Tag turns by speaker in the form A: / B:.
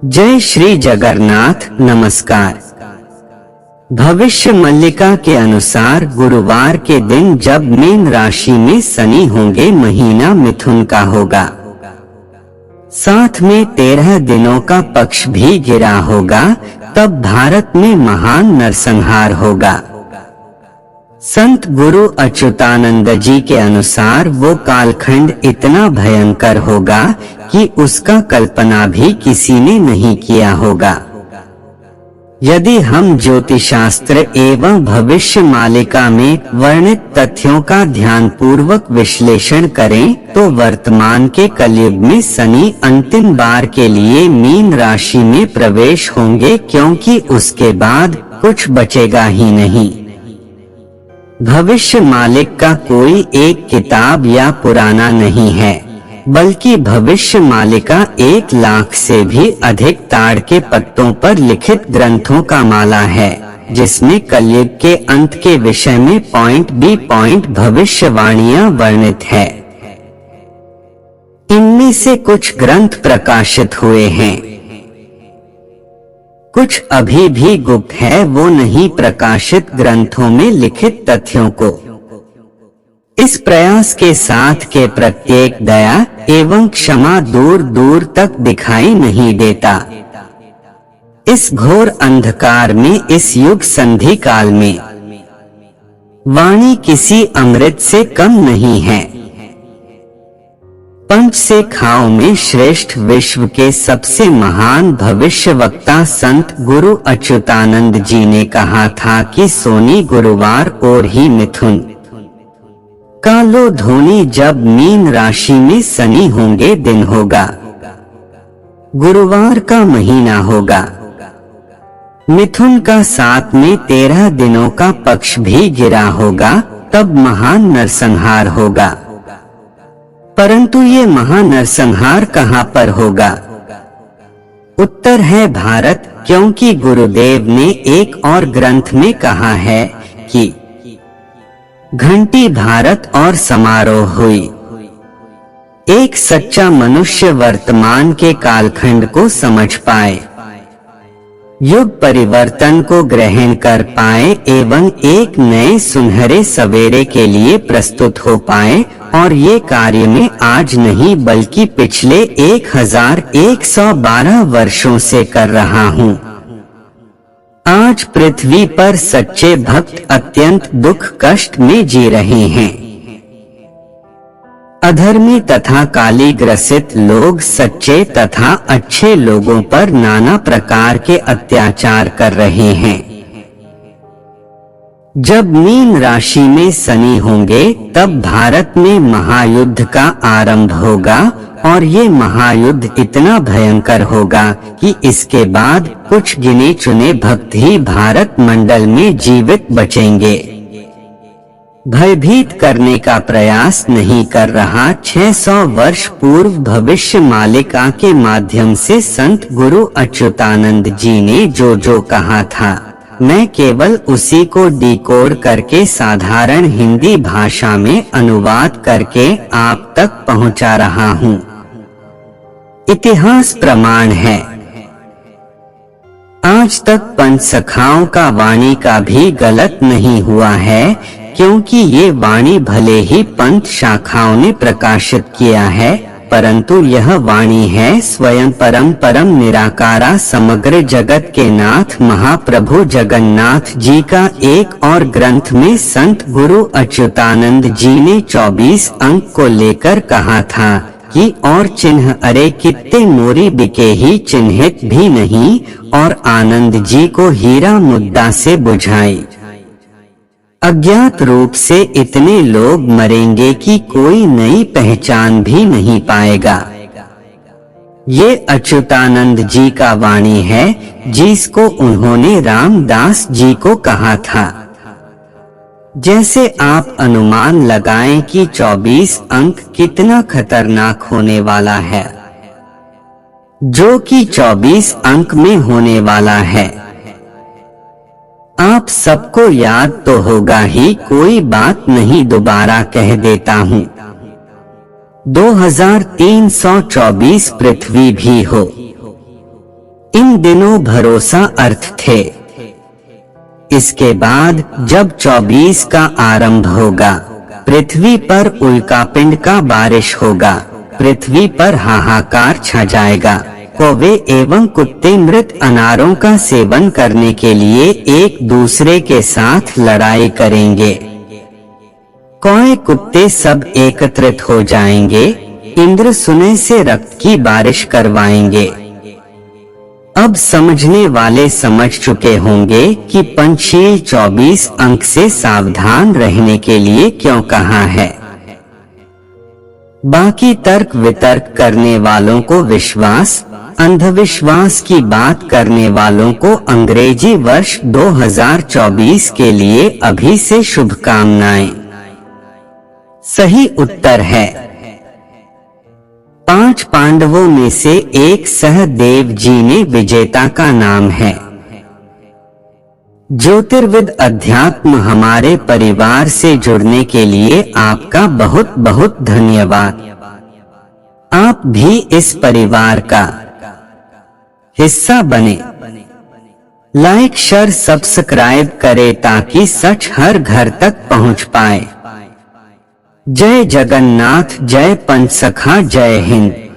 A: जय श्री जगन्नाथ। नमस्कार। भविष्य मल्लिका के अनुसार गुरुवार के दिन जब मीन राशि में शनि होंगे, महीना मिथुन का होगा, साथ में 13 दिनों का पक्ष भी गिरा होगा, तब भारत में महान नरसंहार होगा। संत गुरु अच्युतानंद जी के अनुसार वो कालखंड इतना भयंकर होगा कि उसका कल्पना भी किसी ने नहीं किया होगा। यदि हम ज्योतिषशास्त्र एवं भविष्य मालिका में वर्णित तथ्यों का ध्यानपूर्वक विश्लेषण करें तो वर्तमान के कलयुग में शनि अंतिम बार के लिए मीन राशि में प्रवेश होंगे, क्योंकि उसके बाद कुछ बचेगा ही नहीं। भविष्य मालिक का कोई एक किताब या पुराना नहीं है, बल्कि भविष्य मालिका 1 लाख से भी अधिक ताड़ के पत्तों पर लिखित ग्रंथों का माला है, जिसमें कलयुग के अंत के विषय में पॉइंट भविष्यवाणियां वर्णित है। इनमें से कुछ ग्रंथ प्रकाशित हुए हैं, कुछ अभी भी गुप्त है। वो नहीं प्रकाशित ग्रंथों में लिखित तथ्यों को इस प्रयास के साथ के प्रत्येक दया एवं क्षमा दूर दूर तक दिखाई नहीं देता। इस घोर अंधकार में, इस युग संधि काल में वाणी किसी अमृत से कम नहीं है। पंच से खाओ में श्रेष्ठ विश्व के सबसे महान भविष्यवक्ता संत गुरु अच्युतानंद जी ने कहा था कि सोनी गुरुवार और ही मिथुन कालो धोनी जब मीन राशि में शनि होंगे दिन होगा, गुरुवार का महीना होगा, मिथुन का साथ में 13 दिनों का पक्ष भी गिरा होगा, तब महान नरसंहार होगा। परंतु ये महानरसंहार कहाँ पर होगा? उत्तर है भारत, क्योंकि गुरुदेव ने एक और ग्रंथ में कहा है कि घंटी भारत और समारोह हुई। एक सच्चा मनुष्य वर्तमान के कालखंड को समझ पाए, युग परिवर्तन को ग्रहण कर पाए एवं एक नए सुनहरे सवेरे के लिए प्रस्तुत हो पाए, और ये कार्य में आज नहीं बल्कि पिछले 1112 वर्षों से कर रहा हूँ। आज पृथ्वी पर सच्चे भक्त अत्यंत दुख कष्ट में जी रहे हैं। अधर्मी तथा काली ग्रसित लोग सच्चे तथा अच्छे लोगों पर नाना प्रकार के अत्याचार कर रहे हैं। जब मीन राशि में शनि होंगे तब भारत में महायुद्ध का आरंभ होगा, और ये महायुद्ध इतना भयंकर होगा कि इसके बाद कुछ गिने चुने भक्त ही भारत मंडल में जीवित बचेंगे। भयभीत करने का प्रयास नहीं कर रहा। 600 वर्ष पूर्व भविष्य मालिका के माध्यम से संत गुरु अच्युतानंद जी ने जो कहा था, मैं केवल उसी को डिकोड करके साधारण हिंदी भाषा में अनुवाद करके आप तक पहुंचा रहा हूं। इतिहास प्रमाण है। आज तक पंच सखाओं का वाणी का भी गलत नहीं हुआ है, क्योंकि ये वाणी भले ही पंथ शाखाओं ने प्रकाशित किया है, परंतु यह वाणी है स्वयं परम निराकारा समग्र जगत के नाथ महाप्रभु जगन्नाथ जी का। एक और ग्रंथ में संत गुरु अच्युतानंद जी ने 24 अंक को लेकर कहा था कि और चिन्ह अरे कित्ते मोरी बिके ही चिन्हित भी नहीं, और आनंद जी को हीरा मुद्दा से बुझाई। अज्ञात रूप से इतने लोग मरेंगे कि कोई नई पहचान भी नहीं पाएगा। ये अच्युतानंद जी का वाणी है, जिसको उन्होंने रामदास जी को कहा था। जैसे आप अनुमान लगाएं कि 24 अंक कितना खतरनाक होने वाला है, जो कि 24 अंक में होने वाला है। आप सबको याद तो होगा ही, कोई बात नहीं दोबारा कह देता हूँ। 2324 पृथ्वी भी हो, इन दिनों भरोसा अर्थ थे। इसके बाद जब 24 का आरंभ होगा, पृथ्वी पर उल्कापिंड का बारिश होगा, पृथ्वी पर हाहाकार छा जाएगा। कौवे एवं कुत्ते मृत अनारों का सेवन करने के लिए एक दूसरे के साथ लड़ाई करेंगे। कौए कुत्ते सब एकत्रित हो जाएंगे, इंद्र सुने से रक्त की बारिश करवाएंगे। अब समझने वाले समझ चुके होंगे कि पंचशील 24 अंक से सावधान रहने के लिए क्यों कहा है। बाकी तर्क वितर्क करने वालों को विश्वास, अंधविश्वास की बात करने वालों को अंग्रेजी वर्ष 2024 के लिए अभी से शुभकामनाएं। सही उत्तर है 5 पांडवों में से एक सहदेव जी ने विजेता का नाम है। ज्योतिर्विद अध्यात्म हमारे परिवार से जुड़ने के लिए आपका बहुत बहुत धन्यवाद। आप भी इस परिवार का हिस्सा बने। लाइक शेयर सब्सक्राइब करें ताकि सच हर घर तक पहुंच पाए। जय जगन्नाथ, जय पंचसखा, जय हिंद।